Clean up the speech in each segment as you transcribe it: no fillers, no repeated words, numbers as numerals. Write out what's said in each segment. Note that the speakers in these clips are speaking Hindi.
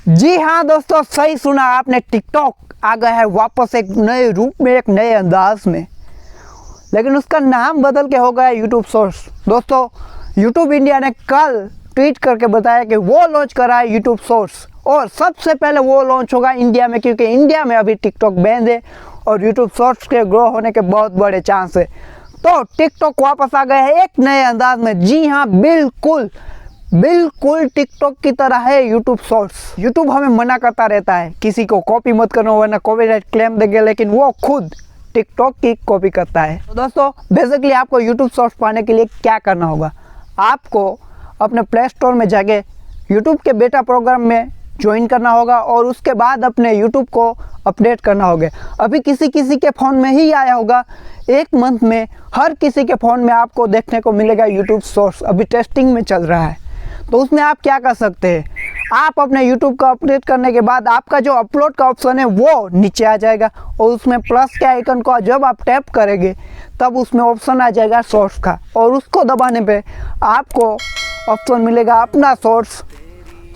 जी हाँ दोस्तों, सही सुना आपने। टिकटॉक आ गया है वापस एक नए रूप में, एक नए अंदाज में, लेकिन उसका नाम बदल के हो गया यूट्यूब शॉर्ट्स। दोस्तों, यूट्यूब इंडिया ने कल ट्वीट करके बताया कि वो लॉन्च करा है यूट्यूब शॉर्ट्स, और सबसे पहले वो लॉन्च होगा इंडिया में, क्योंकि इंडिया में अभी टिकटॉक बैन है और यूट्यूब शॉर्ट्स के ग्रो होने के बहुत बड़े चांस है। तो टिकटॉक वापस आ गया है एक नए अंदाज में। जी हाँ, बिल्कुल बिल्कुल टिकटॉक की तरह है यूट्यूब शॉर्ट्स। यूट्यूब हमें मना करता रहता है किसी को कॉपी मत करना वरना कॉपीराइट क्लेम देंगे, लेकिन वो खुद टिकटॉक की कॉपी करता है। तो दोस्तों, बेसिकली आपको यूट्यूब शॉर्ट्स पाने के लिए क्या करना होगा, आपको अपने प्ले स्टोर में जाके यूट्यूब के बेटा प्रोग्राम में ज्वाइन करना होगा और उसके बाद अपने यूट्यूब को अपडेट करना होगा। अभी किसी किसी के फ़ोन में ही आया होगा, एक मंथ में हर किसी के फ़ोन में आपको देखने को मिलेगा यूट्यूब शॉर्ट्स। अभी टेस्टिंग में चल रहा है। तो उसमें आप क्या कर सकते हैं, आप अपने यूट्यूब का अपडेट करने के बाद आपका जो अपलोड का ऑप्शन है वो नीचे आ जाएगा, और उसमें प्लस के आइकन को जब आप टैप करेंगे तब उसमें ऑप्शन आ जाएगा शॉर्ट्स का, और उसको दबाने पे आपको ऑप्शन मिलेगा अपना शॉर्ट्स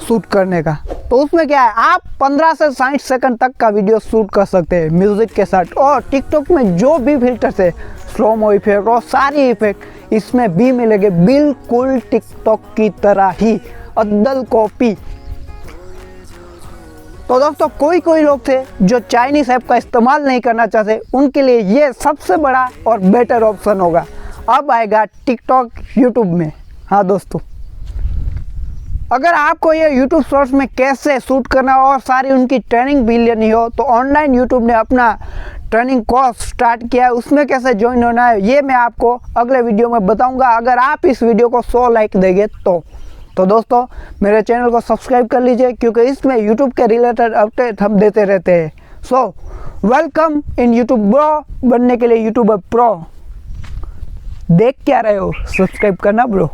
शूट करने का। तो उसमें क्या है, आप 15 से 60 सेकंड तक का वीडियो शूट कर सकते हैं म्यूज़िक के साथ। और टिकटॉक में जो भी फिल्टर्स है, स्लो मो इफेक्ट और सारी इफेक्ट इसमें भी मिलेंगे, बिल्कुल टिकटॉक की तरह ही, अद्दल कॉपी। तो दोस्तों, कोई लोग थे जो चाइनीज़ ऐप का इस्तेमाल नहीं करना चाहते, उनके लिए ये सबसे बड़ा और बेटर ऑप्शन होगा। अब आएगा टिकटॉक यूट्यूब में। हाँ दोस्तों, अगर आपको ये यूट्यूब शॉर्ट्स में कैसे शूट करना और सारी उनकी ट्रेनिंग भी लेनी हो, तो ऑनलाइन यूट्यूब ने अपना ट्रेनिंग कोर्स स्टार्ट किया है। उसमें कैसे ज्वाइन होना है ये मैं आपको अगले वीडियो में बताऊंगा, अगर आप इस वीडियो को 100 लाइक देंगे तो दोस्तों, मेरे चैनल को सब्सक्राइब कर लीजिए, क्योंकि इसमें यूट्यूब के रिलेटेड अपडेट हम देते रहते हैं। So welcome in YouTube bro बनने के लिए यूट्यूबर प्रो। देख क्या रहे हो, सब्सक्राइब करना ब्रो।